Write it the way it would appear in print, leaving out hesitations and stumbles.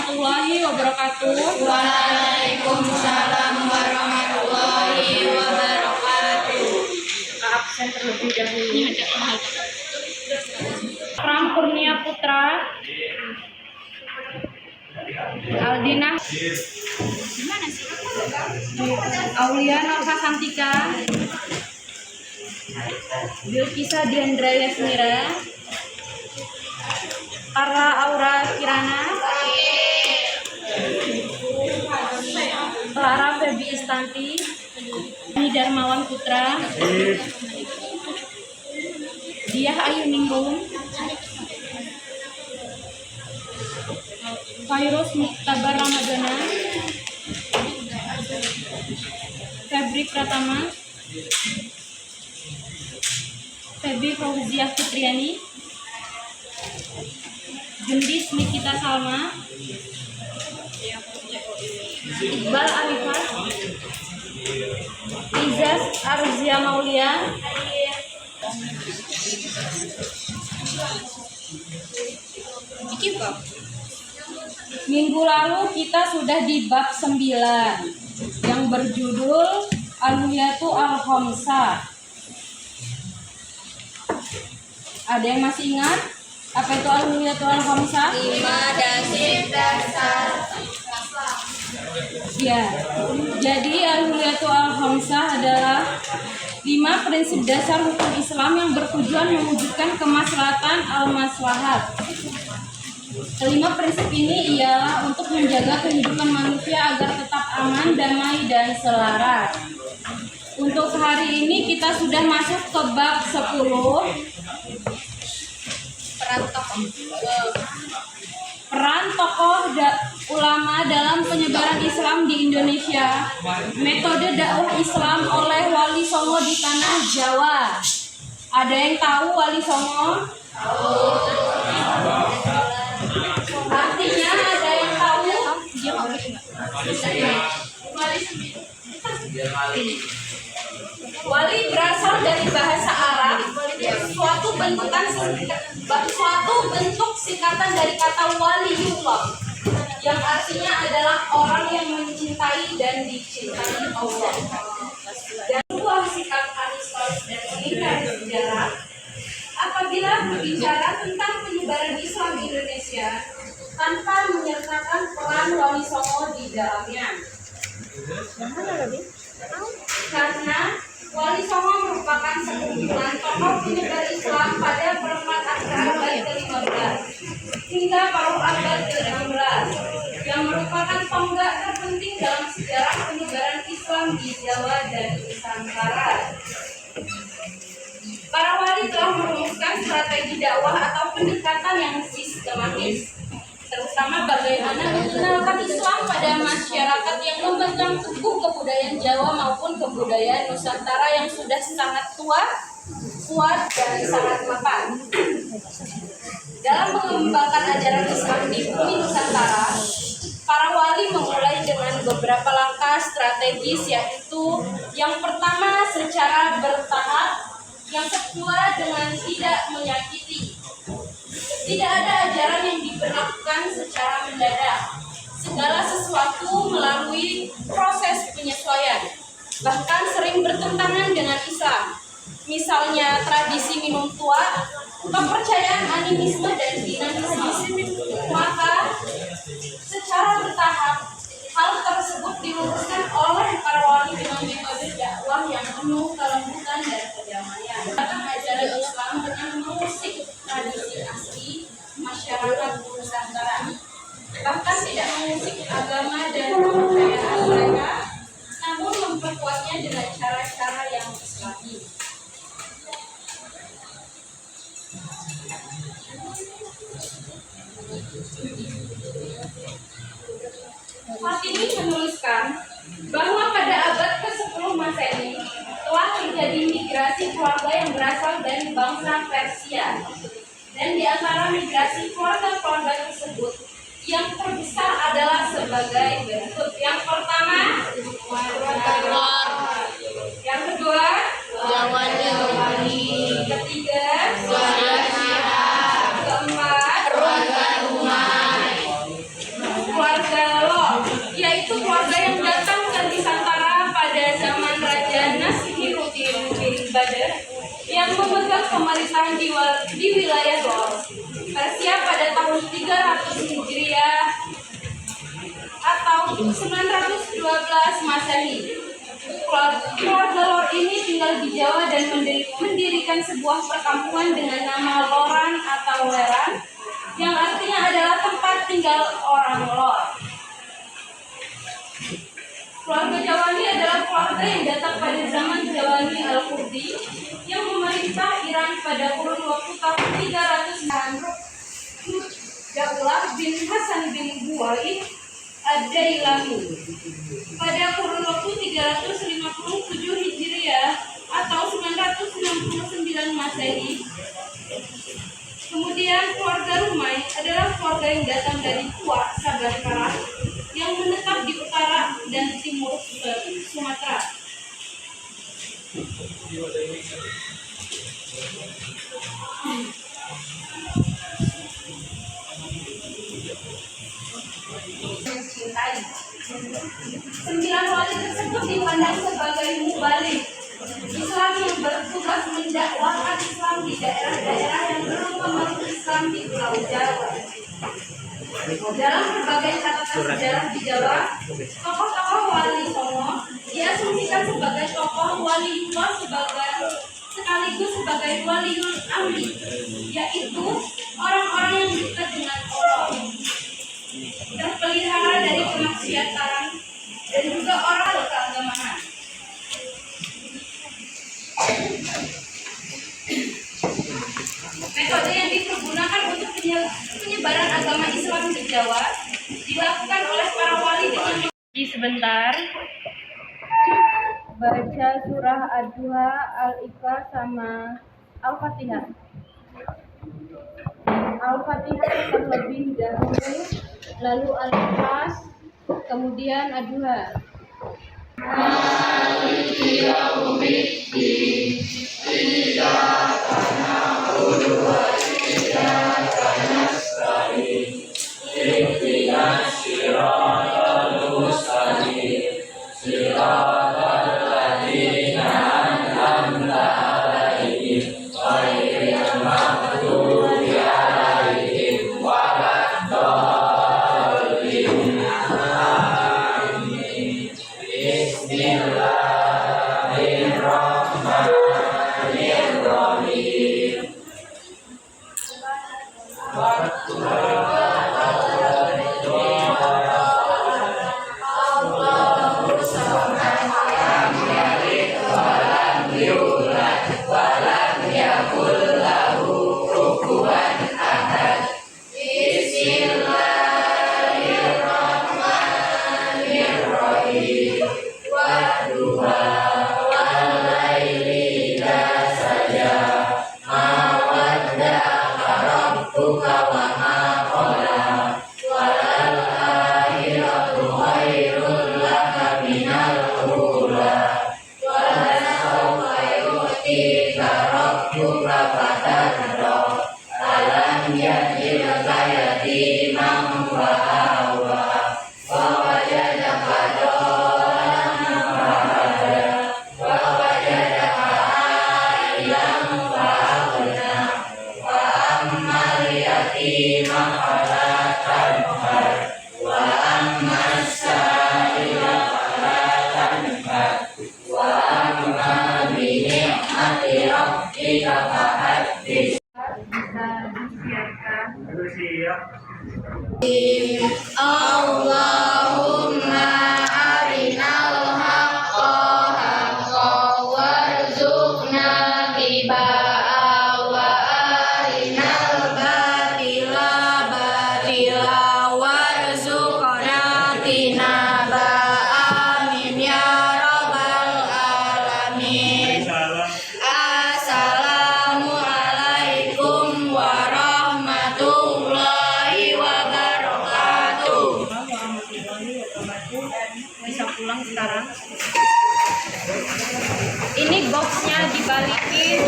warahmatullahi wabarakatuh. Waalaikumsalam warahmatullahi wabarakatuh. Absen terlebih dahulu. Pram Kurnia Putra, Aldina, Aulia Nova Santika, Bilkisa Diandra Yasmira, Carla Aura Kirana, Clara Febi Istanti, Ini Darmawan Putra, Diah Ayu Ningrum, Kairos Muktabar Ramadana, Febri Pratama, Febi Fauziah Fitriani, Gendis Nikita Salma, Iqbal Arifah, Izas Arzia Maulia, minggu lalu kita sudah di bab 9 yang berjudul Al-Huyatu Al-Khamsah. Ada yang masih ingat apa itu Al-Huyatu Al-Khamsah? 5 dasar. Ya, jadi Al-Huyatu Al-Khamsah adalah 5 prinsip dasar hukum Islam yang bertujuan mewujudkan kemaslahatan al-maslahat. Kelima prinsip ini ialah untuk menjaga kehidupan manusia agar tetap aman, damai, dan selaras. Untuk hari ini kita sudah masuk ke bab 10. Peran tokoh ulama dalam penyebaran Islam di Indonesia. Metode dakwah Islam oleh Wali Songo di tanah Jawa. Ada yang tahu Wali Songo? Artinya ada yang tahu? Wali berasal dari bahasa Arab, suatu bentuk singkatan dari kata waliullah, yang artinya adalah orang yang mencintai dan dicintai Allah. Dan buah sikap historis dan lingkaran sejarah, apabila berbicara tentang penyebaran Islam di Indonesia tanpa menyertakan peran Wali Songo di dalamnya. Karena Wali Songo merupakan sekumpulan tokoh penyebar Islam pada perempatan abad ke-15 hingga paruh abad ke-16 yang merupakan tonggak terpenting dalam sejarah penyebaran Islam di Jawa dan Nusantara. Para wali telah merumuskan strategi dakwah atau pendekatan yang sistematis, terutama bagaimana mengenalkan Islam pada masyarakat yang memegang teguh kebudayaan Jawa maupun kebudayaan Nusantara yang sudah sangat tua, kuat, dan sangat mapan. Dalam mengembangkan ajaran Islam di bumi Nusantara, para wali memulai dengan beberapa langkah strategis, yaitu yang pertama secara bertahap, yang kedua dengan tidak menyakiti. Tidak ada ajaran yang diberlakukan secara mendadak. Segala sesuatu melalui proses penyesuaian, bahkan sering bertentangan dengan Islam. Misalnya tradisi minum tua, kepercayaan animisme dan dinamisme. Maka secara bertahap hal tersebut diluruskan oleh para wali dengan metode dakwah yang penuh kelembutan dan kedamaian. Bahkan ajaran Islam dengan mengusik tradisi asli masyarakat Nusantara, bahkan tidak mengusik agama dan kepercayaan mereka, namun memperkuatnya dengan cara-cara yang Islami. Fatimi menuliskan bahwa pada abad ke-10 Masehi telah terjadi migrasi keluarga yang berasal dari bangsa Persia. Dan di antara migrasi keluarga-keluarga tersebut, yang terbesar adalah sebagai berikut. Yang pertama, yang kedua, Jawani. ketiga, Suara Syihab. keempat, Keluarga Umar. pemerintahan di wilayah Lor, Persia pada tahun 300 Hijriah atau 912 Masehi. Keluarga Lor ini tinggal di Jawa dan mendirikan sebuah perkampungan dengan nama Loran atau Leran, yang artinya adalah tempat tinggal orang Lor. Keluarga Jawani adalah keluarga yang datang pada zaman Jawani Al-Qurdi yang memerintah Iran pada kurun waktu tahun 300 Daulah bin Hasan bin Buwaid Ad-Dailami pada kurun waktu 357 Hijriah atau 969 Masehi. Kemudian keluarga Rumai adalah keluarga yang datang dari Kuak Sabangkara yang menetap di utara dan timur Sumatera. Sembilan wali tersebut dipandang sebagai mubalik Islam yang bertugas mendakwahkan Islam di daerah-daerah yang belum memeluk Islam di Pulau Jawa. Dalam berbagai catatan sejarah di Jawa, tokoh-tokoh wali Songo diasumsikan sebagai tokoh waliullah sekaligus sebagai waliul amri, yaitu orang-orang yang dekat dengan Allah, terpelihara dari kemaksiatan dan juga orang keagamaan. Metode yang dipergunakan untuk penyebaran agama Islam di Jawa dilakukan oleh para wali dengan sebentar baca surah Ad-Duha, Al-Ikhlas sama Al-Fatihah. Al-Fatihah terlebih dahulu, lalu Al-Ikhlas, kemudian Ad-Duha. Maliki yaumiddin, iyyaka na'budu wa iyyaka nasta'in, ihdinas siratal mustaqim, siratal ladzina an'amta 'alaihim ghairil maghdubi 'alaihim waladdallin. Amin. Bismillahirrahmanirrahim. Allahumma arinal haqqa haqqan warzuqna tibaa wa arinal batila batila warzuqna tinaba. Amin ya rabbal alamin. Assalamualaikum warahmatullahi wabarakatuh. Bisa pulang sekarang. Ini boxnya dibalikin.